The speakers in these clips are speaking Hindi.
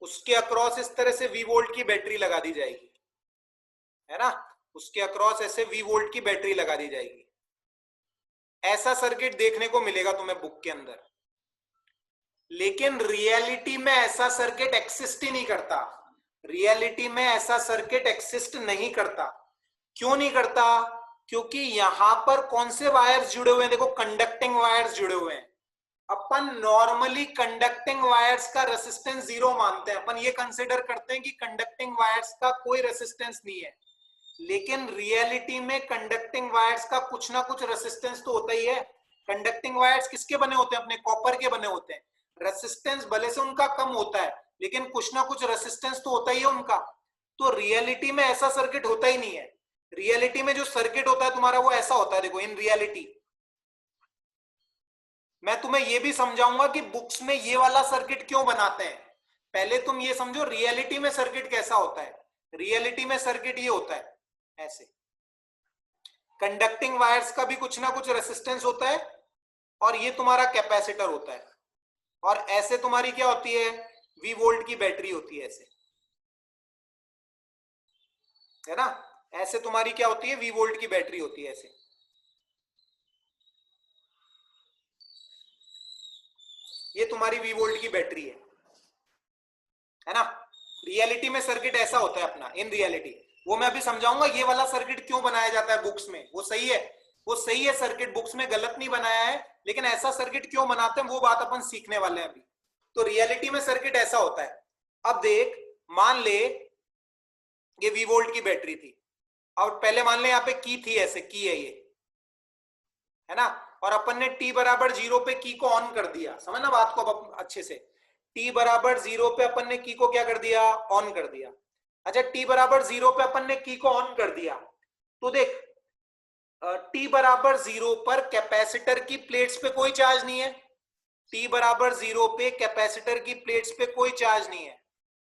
उसके अक्रॉस इस तरह से V वोल्ट की बैटरी लगा दी जाएगी, है ना, उसके अक्रॉस ऐसे V वोल्ट की बैटरी लगा दी जाएगी। ऐसा सर्किट देखने को मिलेगा तुम्हें बुक के अंदर, लेकिन रियलिटी में ऐसा सर्किट एक्सिस्ट ही नहीं करता। रियलिटी में ऐसा सर्किट एक्सिस्ट नहीं करता। क्यों नहीं करता? क्योंकि यहां पर कौन से वायर्स जुड़े हुए हैं? देखो, कंडक्टिंग वायर्स जुड़े हुए हैं। अपन नॉर्मली कंडक्टिंग वायर्स का रेसिस्टेंस जीरो मानते हैं, अपन ये कंसिडर करते हैं कि कंडक्टिंग वायर्स का कोई रेसिस्टेंस नहीं है, लेकिन रियलिटी में कंडक्टिंग वायर्स का कुछ ना कुछ रेसिस्टेंस तो होता ही है। कंडक्टिंग वायर्स किसके बने होते हैं? अपने कॉपर के बने होते हैं। रेसिस्टेंस भले से उनका कम होता है, लेकिन कुछ ना कुछ रेसिस्टेंस तो होता ही है उनका। तो रियलिटी में ऐसा सर्किट होता ही नहीं है। रियलिटी में जो सर्किट होता है तुम्हारा वो ऐसा होता है। देखो, इन रियलिटी मैं तुम्हें ये भी समझाऊंगा कि बुक्स में ये वाला सर्किट क्यों बनाते हैं। पहले तुम ये समझो रियलिटी में सर्किट कैसा होता है। रियलिटी में सर्किट ये होता है ऐसे, कंडक्टिंग वायर्स का भी कुछ ना कुछ रेसिस्टेंस होता है, और ये तुम्हारा कैपेसिटर होता है, और ऐसे तुम्हारी क्या होती है? V वोल्ट की बैटरी होती है ऐसे, है ना। ऐसे तुम्हारी क्या होती है? V वोल्ट की बैटरी होती है ऐसे। ये तुम्हारी V वोल्ट की बैटरी है ना। रियलिटी में सर्किट ऐसा होता है अपना, इन रियलिटी। वो मैं अभी समझाऊंगा ये वाला सर्किट क्यों बनाया जाता है बुक्स में। वो सही है, वो सही है, सर्किट बुक्स में गलत नहीं बनाया है, लेकिन ऐसा सर्किट क्यों बनाते हैं वो बात अपन सीखने वाले हैं अभी। तो रियलिटी में सर्किट ऐसा होता है। अब देख, मान ले ये V वोल्ट की बैटरी थी, और पहले मान ले यहाँ पे की थी, ऐसे की है ये, है ना। और अपन ने t बराबर 0 पे की को ऑन कर दिया। समझना बात को अब अच्छे से। t बराबर 0 पे अपन ने की को क्या कर दिया? ऑन कर दिया। अच्छा, t बराबर 0 पे अपन ने की को ऑन कर दिया, तो देख t बराबर 0 पर कैपेसिटर की प्लेट्स पे कोई चार्ज नहीं है। t बराबर 0 पे कैपेसिटर की प्लेट्स पे कोई चार्ज नहीं है।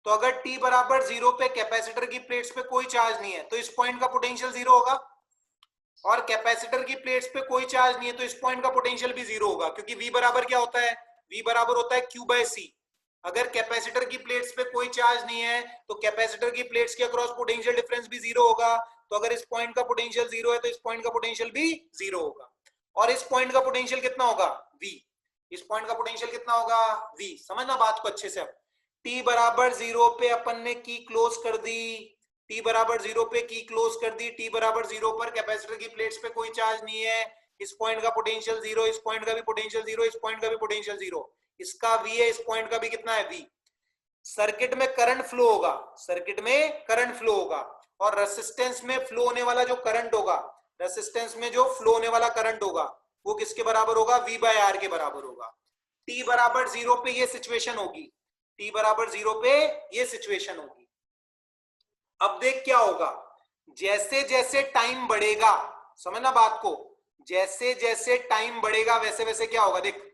तो अगर t बराबर 0 पे कैपेसिटर की प्लेट्स पे कोई चार्ज नहीं है, तो इस पॉइंट का पोटेंशियल जीरो होगा। और कैपेसिटर की प्लेट्स पे कोई चार्ज नहीं है, तो इस पॉइंट का पोटेंशियल भी जीरो होगा, क्योंकि V बराबर क्या होता है? V बराबर होता है Q बाय C। अगर कैपेसिटर की प्लेट्स पे कोई चार्ज नहीं है, तो कैपेसिटर की प्लेट्स के अक्रॉस पोटेंशियल डिफरेंस भी जीरो होगा। तो अगर इस पॉइंट का पोटेंशियल जीरो है, तो इस पॉइंट का पोटेंशियल भी जीरो होगा। और इस पॉइंट का पोटेंशियल कितना होगा? V। इस पॉइंट का पोटेंशियल कितना होगा? V। समझना बात को अच्छे से। अब t बराबर 0 पे अपन ने की क्लोज कर दी, t बराबर 0 पे की क्लोज कर दी। t बराबर 0 पर कैपेसिटर की प्लेट्स पे कोई चार्ज नहीं है, इस पॉइंट का पोटेंशियल जीरो, इस पॉइंट का भी पोटेंशियल जीरो, इस पॉइंट का भी पोटेंशियल जीरो। इसका V है, इस पॉइंट का भी कितना है? V। सर्किट में करंट फ्लो होगा, सर्किट में करंट फ्लो होगा, और रेसिस्टेंस में फ्लो होने वाला जो करंट होगा, रेसिस्टेंस में जो फ्लो होने वाला करंट होगा, वो किसके बराबर होगा? V बाय R के बराबर होगा। t बराबर 0 पे ये सिचुएशन होगी, t बराबर 0 पे ये सिचुएशन होगी। अब देख क्या होगा, जैसे जैसे टाइम बढ़ेगा, समझना बात को, जैसे जैसे टाइम बढ़ेगा वैसे वैसे क्या होगा? देख,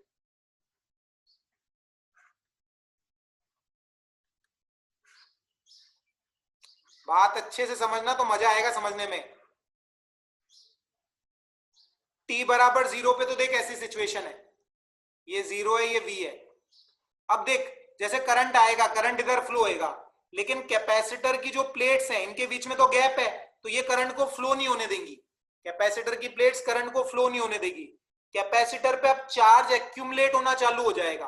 बात अच्छे से समझना तो मजा आएगा समझने में। t बराबर 0 पे तो देख ऐसी सिचुएशन है, ये 0 है, ये V है। अब देख, जैसे करंट आएगा, करंट इधर फ्लो होएगा, लेकिन कैपेसिटर की जो प्लेट्स हैं इनके बीच में तो गैप है, तो ये करंट को फ्लो नहीं होने देंगी। कैपेसिटर की प्लेट्स करंट को फ्लो नहीं होने देगी। कैपेसिटर पे अब चार्ज एक्यूमुलेट होना चालू हो जाएगा,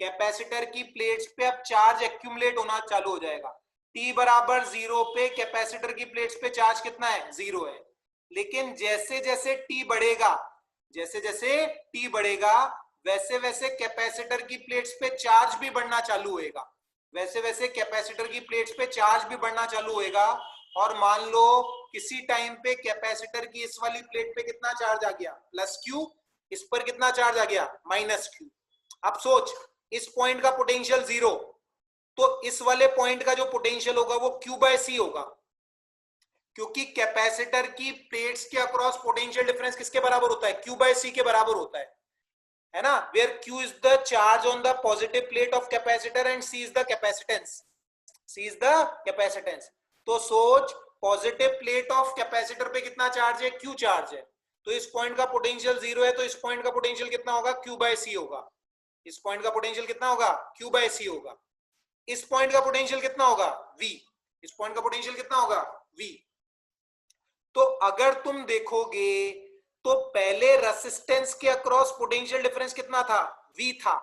कैपेसिटर की प्लेट्स पे अब चार्ज एक्यूमुलेट होना चालू हो जाएगा। t बराबर 0 पे कैपेसिटर की प्लेट्स पे चार्ज कितना है? 0 है। लेकिन जैसे जैसे t बढ़ेगा, जैसे जैसे t बढ़ेगा, वैसे वैसे कैपेसिटर की प्लेट्स पे चार्ज भी बढ़ना चालू होएगा, वैसे वैसे कैपेसिटर की प्लेट्स पे चार्ज भी बढ़ना चालू होएगा। और मान लो किसी टाइम पे कैपेसिटर की इस वाली प्लेट पे कितना चार्ज आ गया? Plus Q। इस पर कितना चार्ज आ गया? Minus Q। अब सोच, इस पॉइंट का पोटेंशियल जीरो, तो इस वाले पॉइंट का जो पोटेंशियल होगा वो Q बाय C होगा, क्योंकि कैपेसिटर की प्लेट्स के अक्रॉस पोटेंशियल डिफरेंस किसके बराबर होता है? Q बाय C के बराबर होता है ना। where Q is the charge on the positive plate of capacitor and C is the capacitance, C is the capacitance। तो सोच, पॉजिटिव प्लेट ऑफ कैपेसिटर पे कितना चार्ज है? Q चार्ज है, तो इस पॉइंट का पोटेंशियल जीरो है, तो इस पॉइंट का पोटेंशियल कितना होगा? Q बाय C होगा। इस पॉइंट का पोटेंशियल कितना होगा? Q बाय C होगा। इस पॉइंट का पोटेंशियल कितना होगा V, इस पॉइंट का पोटेंशियल कितना होगा V। तो अगर तुम देखोगे तो पहले रेसिस्टेंस के अक्रॉस पोटेंशियल डिफरेंस कितना था V था,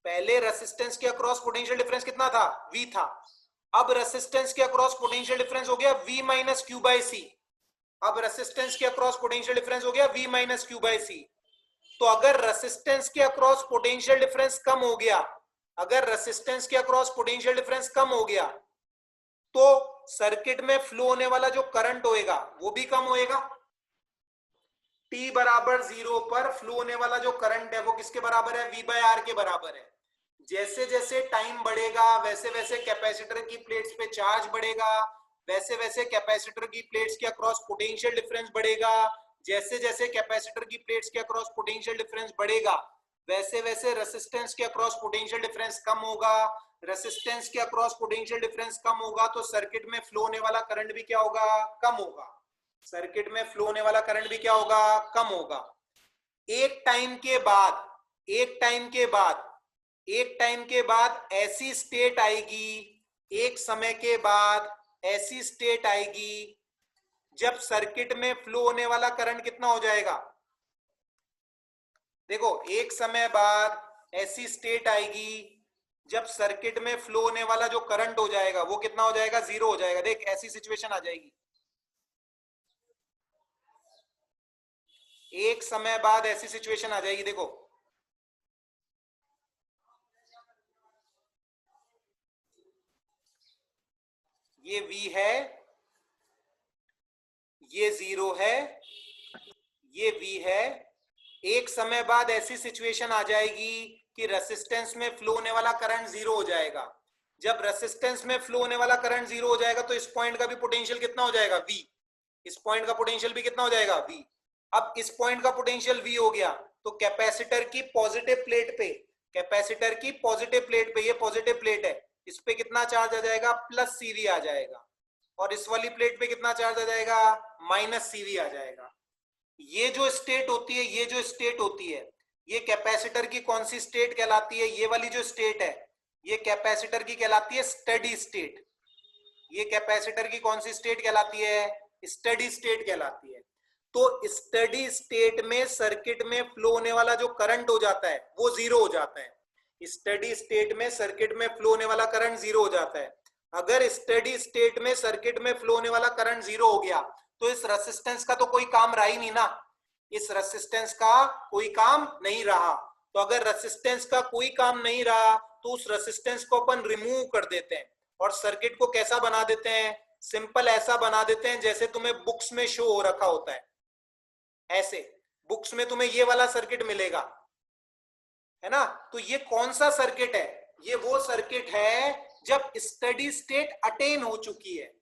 पहले रेसिस्टेंस के अक्रॉस पोटेंशियल डिफरेंस कितना था V था। अब रेसिस्टेंस के अक्रॉस पोटेंशियल डिफरेंस हो गया V माइनस क्यू बाई सी, अब रेसिस्टेंस के अक्रॉस पोटेंशियल डिफरेंस हो गया V माइनस क्यू बाई सी। तो अगर रेसिस्टेंस के अक्रॉस पोटेंशियल डिफरेंस कम हो गया, अगर रेसिस्टेंस के अक्रॉस पोटेंशियल डिफरेंस कम हो गया तो सर्किट में फ्लो होने वाला जो करंट होएगा वो भी कम होएगा। t बराबर 0 पर फ्लो होने वाला जो करंट है वो किसके बराबर है V बाय आर के बराबर है। जैसे जैसे टाइम बढ़ेगा वैसे वैसे कैपेसिटर की प्लेट्स पे चार्ज बढ़ेगा, वैसे वैसे कैपेसिटर की प्लेट्स के अक्रॉस पोटेंशियल डिफरेंस बढ़ेगा, जैसे जैसे कैपेसिटर की प्लेट्स के अक्रॉस पोटेंशियल डिफरेंस बढ़ेगा वैसे वैसे रेसिस्टेंस के अक्रॉस पोटेंशियल डिफरेंस कम होगा, रेसिस्टेंस के अक्रॉस पोटेंशियल डिफरेंस कम होगा तो सर्किट में फ्लो होने वाला करंट भी क्या होगा कम होगा, सर्किट में फ्लो होने वाला करंट भी क्या होगा कम होगा। एक टाइम के बाद, एक टाइम के बाद, एक टाइम के बाद ऐसी स्टेट आएगी, एक समय के बाद ऐसी स्टेट आएगी जब सर्किट में फ्लो होने वाला करंट कितना हो जाएगा। देखो एक समय बाद ऐसी स्टेट आएगी जब सर्किट में फ्लो होने वाला जो करंट हो जाएगा वो कितना हो जाएगा 0 हो जाएगा। देख ऐसी सिचुएशन आ जाएगी, एक समय बाद ऐसी सिचुएशन आ जाएगी। देखो ये V है, ये 0 है, ये V है। एक समय बाद ऐसी सिचुएशन आ जाएगी कि रेसिस्टेंस में फ्लो होने वाला करंट 0 हो जाएगा। जब रेसिस्टेंस में फ्लो होने वाला करंट 0 हो जाएगा तो इस पॉइंट का भी पोटेंशियल कितना हो जाएगा V, इस पॉइंट का पोटेंशियल भी कितना हो जाएगा V। अब इस पॉइंट का पोटेंशियल V हो गया तो कैपेसिटर की पॉजिटिव प्लेट पे, कैपेसिटर की पॉजिटिव प्लेट पे, ये पॉजिटिव प्लेट है, इस पे कितना चार्ज आ जाएगा प्लस CV आ जाएगा, और इस वाली प्लेट पे कितना चार्ज आ जाएगा माइनस CV आ जाएगा। ये जो स्टेट होती है, ये जो स्टेट होती है, ये कैपेसिटर की कौन सी स्टेट कहलाती है, ये वाली जो स्टेट है ये कैपेसिटर की कहलाती है स्टेडी स्टेट। ये कैपेसिटर की कौन सी स्टेट कहलाती है स्टेडी स्टेट कहलाती है। तो स्टेडी स्टेट में सर्किट में फ्लो होने वाला जो करंट हो जाता है वो 0 हो जाता है। स्टेडी स्टेट में सर्किट में फ्लो होने वाला करंट 0 हो जाता है। अगर स्टेडी स्टेट में सर्किट में फ्लो होने वाला करंट 0 हो गया तो इस रेसिस्टेंस का तो कोई काम रहा ही नहीं ना, इस रेसिस्टेंस का कोई काम नहीं रहा। तो अगर रेसिस्टेंस का कोई काम नहीं रहा तो उस रेसिस्टेंस को अपन रिमूव कर देते हैं और सर्किट को कैसा बना देते हैं, सिंपल ऐसा बना देते हैं जैसे तुम्हें बुक्स में शो हो रखा होता है। ऐसे बुक्स में तुम्हें ये वाला सर्किट मिलेगा, है ना। तो ये कौन सा सर्किट है, ये वो सर्किट है जब स्टेडी स्टेट अटेन हो चुकी है।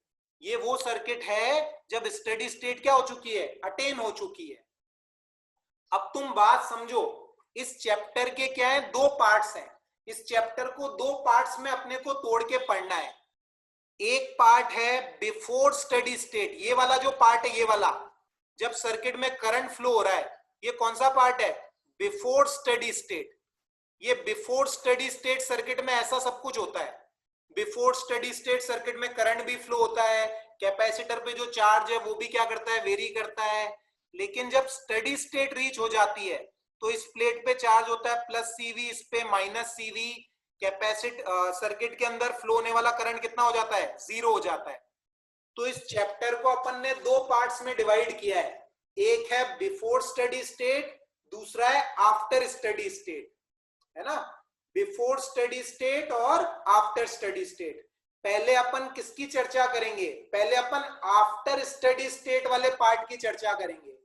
ये वो सर्किट है जब स्टेडी स्टेट क्या हो चुकी है अटेन हो चुकी है। अब तुम बात समझो, इस चैप्टर के क्या है दो पार्ट्स हैं। इस चैप्टर को दो पार्ट्स में अपने को तोड़ के पढ़ना है। एक पार्ट है बिफोर स्टेडी स्टेट, ये वाला जो पार्ट है, ये वाला जब सर्किट में करंट फ्लो हो रहा है, ये कौन सा पार्ट है बिफोर स्टेडी स्टेट। ये बिफोर स्टेडी स्टेट सर्किट में ऐसा सब कुछ होता है। बिफोर स्टेडी स्टेट सर्किट में करंट भी फ्लो होता है, कैपेसिटर पे जो चार्ज है वो भी क्या करता है वेरी करता है। लेकिन जब स्टेडी स्टेट रीच हो जाती है तो इस प्लेट पे चार्ज होता है प्लस CV, इस पे माइनस CV। सर्किट के अंदर फ्लो होने वाला करंट कितना हो जाता है 0 हो जाता है। तो इस चैप्टर को अपन ने दो पार्ट्स में डिवाइड किया है, एक है बिफोर स्टेडी स्टेट, दूसरा है आफ्टर स्टेडी स्टेट, है ना। बिफोर स्टेडी स्टेट और आफ्टर स्टेडी स्टेट। पहले अपन किसकी चर्चा करेंगे, पहले अपन आफ्टर स्टेडी स्टेट वाले पार्ट की चर्चा करेंगे।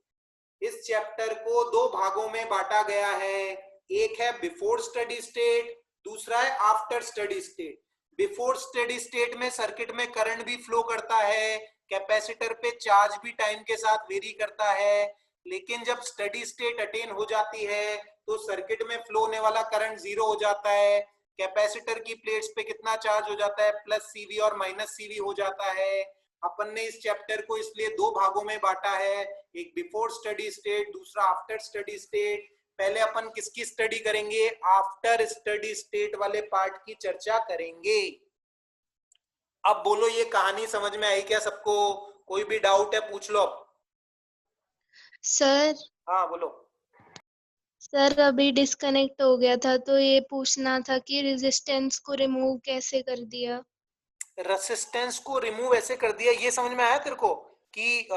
इस चैप्टर को दो भागों में बांटा गया है, एक है बिफोर स्टेडी स्टेट, दूसरा है after steady state. Before steady state में सर्किट में करंट भी फ्लो करता है, कैपेसिटर पे चार्ज भी टाइम के साथ वेरी करता है। लेकिन जब स्टेडी स्टेट अटेन हो जाती है तो सर्किट में फ्लो होने वाला करंट 0 हो जाता है, कैपेसिटर की प्लेट्स पे कितना चार्ज हो जाता है प्लस CV और माइनस CV हो जाता है। अपन ने इस चैप्टर को इसलिए दो भागों में बांटा है, एक बिफोर स्टडी स्टेट, दूसरा आफ्टर स्टडी स्टेट। पहले अपन किसकी स्टडी करेंगे, आफ्टर स्टडी स्टेट वाले पार्ट की चर्चा करेंगे। अब बोलो, ये कहानी समझ में आई क्या सबको? कोई भी डाउट है पूछ लो अब। सर हाँ बोलो। सर अभी डिस्कनेक्ट हो गया था, तो ये पूछना था कि रेजिस्टेंस को रिमूव कैसे कर दिया। रेसिस्टेंस को रिमूव ऐसे कर दिया, ये समझ में आया तेरे को कि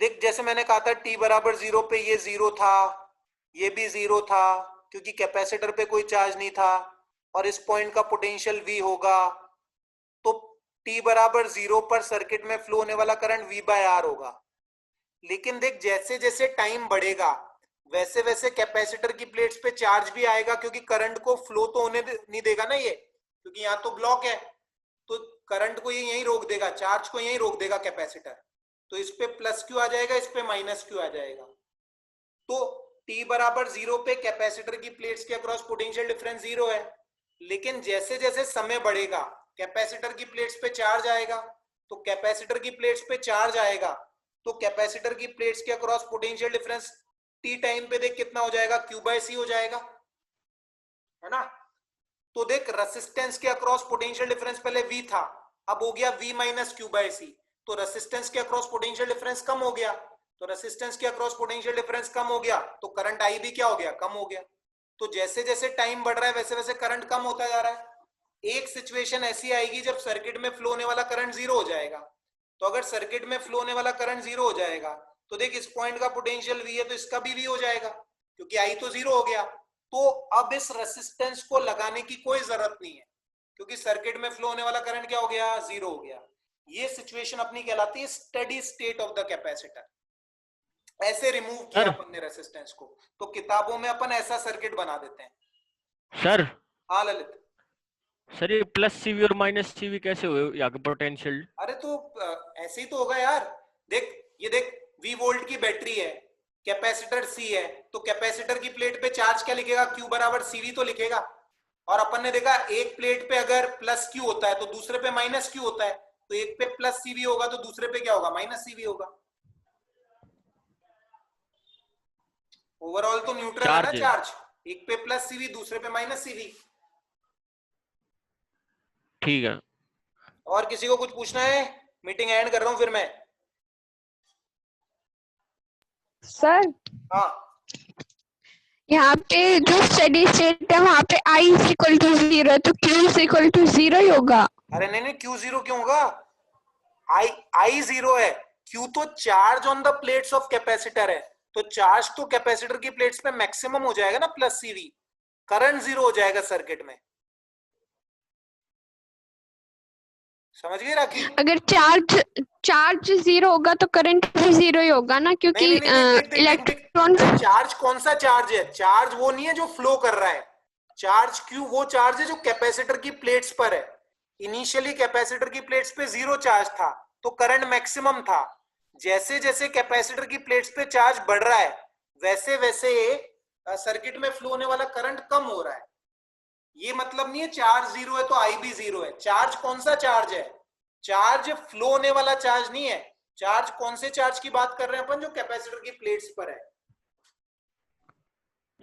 देख, जैसे मैंने कहा था t बराबर 0 पे ये 0 था, ये भी 0 था, क्योंकि कैपेसिटर पे कोई चार्ज नहीं था, और इस पॉइंट का पोटेंशियल v होगा। तो t बराबर 0 पर सर्किट में फ्लो होने वाला करंट v बाय आर होगा। लेकिन देख, जैसे जैसे टाइम बढ़ेगा वैसे वैसे कैपेसिटर की प्लेट्स पे चार्ज भी आएगा, क्योंकि करंट को फ्लो तो होने नहीं देगा ना ये, क्योंकि यहाँ तो ब्लॉक है। तो करंट को ये यहीं रोक देगा, चार्ज को यहीं रोक देगा कैपेसिटर। तो इस पे प्लस क्यू आ जाएगा, इस पे माइनस क्यू आ जाएगा। तो t बराबर 0 पे कैपेसिटर की प्लेट्स के अक्रॉस पोटेंशियल डिफरेंस 0 है। लेकिन जैसे जैसे समय बढ़ेगा कैपेसिटर की प्लेट्स पे चार्ज आएगा। तो कैपेसिटर की प्लेट्स पे चार्ज आएगा तो कैपेसिटर की प्लेट्स के across potential difference t time पे देख कितना हो जाएगा, q बाय c हो जाएगा, है ना। तो देख, रेसिस्टेंस के अक्रॉस पोटेंशियल डिफरेंस पहले v था, अब हो गया v माइनस क्यू बाय सी। तो रेसिस्टेंस के अक्रॉस पोटेंशियल डिफरेंस कम हो गया, तो रेसिस्टेंस के अक्रॉस पोटेंशियल डिफरेंस कम हो गया, तो करंट आई भी क्या हो गया, कम हो गया। तो जैसे जैसे टाइम बढ़ रहा है वैसे वैसे करंट कम होता जा रहा है। एक सिचुएशन ऐसी आएगी जब सर्किट में फ्लो होने वाला करंट जीरो हो जाएगा। तो अगर सर्किट में फ्लो होने वाला करंट जीरो हो जाएगा तो देख, इस पॉइंट का पोटेंशियल v है तो इसका भी v हो जाएगा, क्योंकि आई तो जीरो हो गया। तो अब इस रेसिस्टेंस को लगाने की कोई जरूरत नहीं है, क्योंकि सर्किट में फ्लो होने वाला करंट क्या हो गया, जीरो हो गया। ये सिचुएशन अपनी कहलाती है steady state of the capacitor. ऐसे रिमूव किया सर अपन ने रेसिस्टेंस को। तो किताबों में अपन ऐसा सर्किट बना देते हैं। सर हाँ ललित। सर ये प्लस सीवी और माइनस सीवी कैसे हुए यहाँ के पोटेंशियल? अरे तो ऐसे ही तो होगा यार। देख, ये देख, v वोल्ट की बैटरी है, कैपेसिटर C है, तो कैपेसिटर की प्लेट पे चार्ज क्या लिखेगा, Q बराबर CV तो लिखेगा। और अपन ने देखा एक प्लेट पे अगर प्लस Q होता है तो दूसरे पे माइनस Q होता है, तो एक पे प्लस CV होगा तो दूसरे पे क्या होगा, माइनस CV होगा। ओवरऑल तो न्यूट्रल है ना चार्ज। चार्ज, एक पे प्लस CV दूसरे पे माइनस CV। ठीक है। और किसी को कुछ पूछना है? मीटिंग एंड कर रहा हूं फिर मैं। सर हाँ यहाँ पे जो स्टेडी स्टेट है वहाँ पे I इज इक्वल टू 0 है, तो Q इज इक्वल टू 0 ही होगा। अरे नहीं नहीं, Q जीरो क्यों होगा, I जीरो है। Q तो charge on the plates of capacitor है, तो चार्ज तो कैपेसिटर की प्लेट्स पे मैक्सिमम हो जाएगा ना प्लस CV, करंट जीरो हो जाएगा सर्किट में। समझ गए राखी? अगर चार्ज 0 होगा तो करंट भी 0 ही होगा ना, क्योंकि नहीं नहीं नहीं, देख देख देख देख, इलेक्ट्रॉन। अरे चार्ज कौन सा चार्ज है, चार्ज वो नहीं है जो फ्लो कर रहा है। चार्ज Q वो चार्ज है जो कैपेसिटर की प्लेट्स पर है। इनिशियली कैपेसिटर की प्लेट्स पे जीरो चार्ज था तो करंट मैक्सिमम था। जैसे जैसे कैपेसिटर की प्लेट्स पे चार्ज बढ़ रहा है वैसे वैसे सर्किट में फ्लो होने वाला करंट कम हो रहा है। ये मतलब नहीं है चार्ज जीरो है तो आई भी जीरो है। चार्ज कौन सा चार्ज है, चार्ज फ्लो होने वाला चार्ज नहीं है। चार्ज कौन से चार्ज की बात कर रहे हैं अपन, जो कैपेसिटर की प्लेट्स पर है।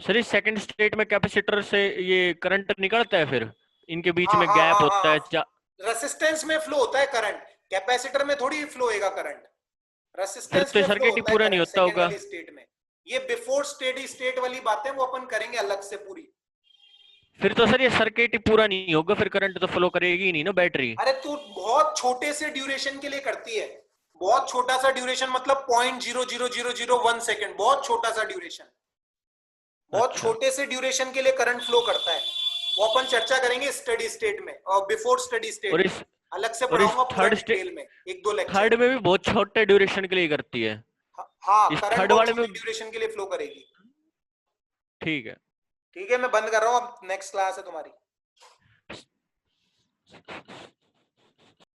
सर इस सेकंड स्टेट में कैपेसिटर से ये करंट निकलता है, फिर इनके बीच हाँ में हाँ गैप हाँ होता है हाँ, रेसिस्टेंस में फ्लो होता है करंट, कैपेसिटर में थोड़ी फ्लो होएगा करंट। फिर रेसिस्टेंस तो में फ्लो सर्किट ही होता है पूरा नहीं करंट होता सेकेंड होगा। वाली स्टेट में। ये बिफोर स्टेडी स्टेट वाली बातें वो अपन करेंगे अलग से पूरी। फिर तो सर ये सर्किट ही पूरा नहीं होगा, फिर करंट तो फ्लो करेगी ही नहीं ना बैटरी। अरे तू बहुत छोटे से ड्यूरेशन के लिए करती है, बहुत छोटा सा ड्यूरेशन, मतलब 0.00001 सेकेंड, बहुत छोटा सा ड्यूरेशन, बहुत अच्छा। छोटे से ड्यूरेशन के लिए करंट फ्लो करता है। वो अपन चर्चा करेंगे स्टडी स्टेट में और बिफोर स्टडी स्टेट और में, इस अलग से और इस पढ़ाऊंगा पूरा थर्ड डिटेल में, एक दो लेक्चर। थर्ड में भी बहुत छोटे ड्यूरेशन के लिए करती है। हाँ, इस करंट थर्ड बहुत वाले में। छोटी ड्यूरेशन के लिए फ्लो करेगी। ठीक है। ठीक है, मैं बंद कर रहा हूँ, अब नेक्स्ट क्लास है तुम्हारी।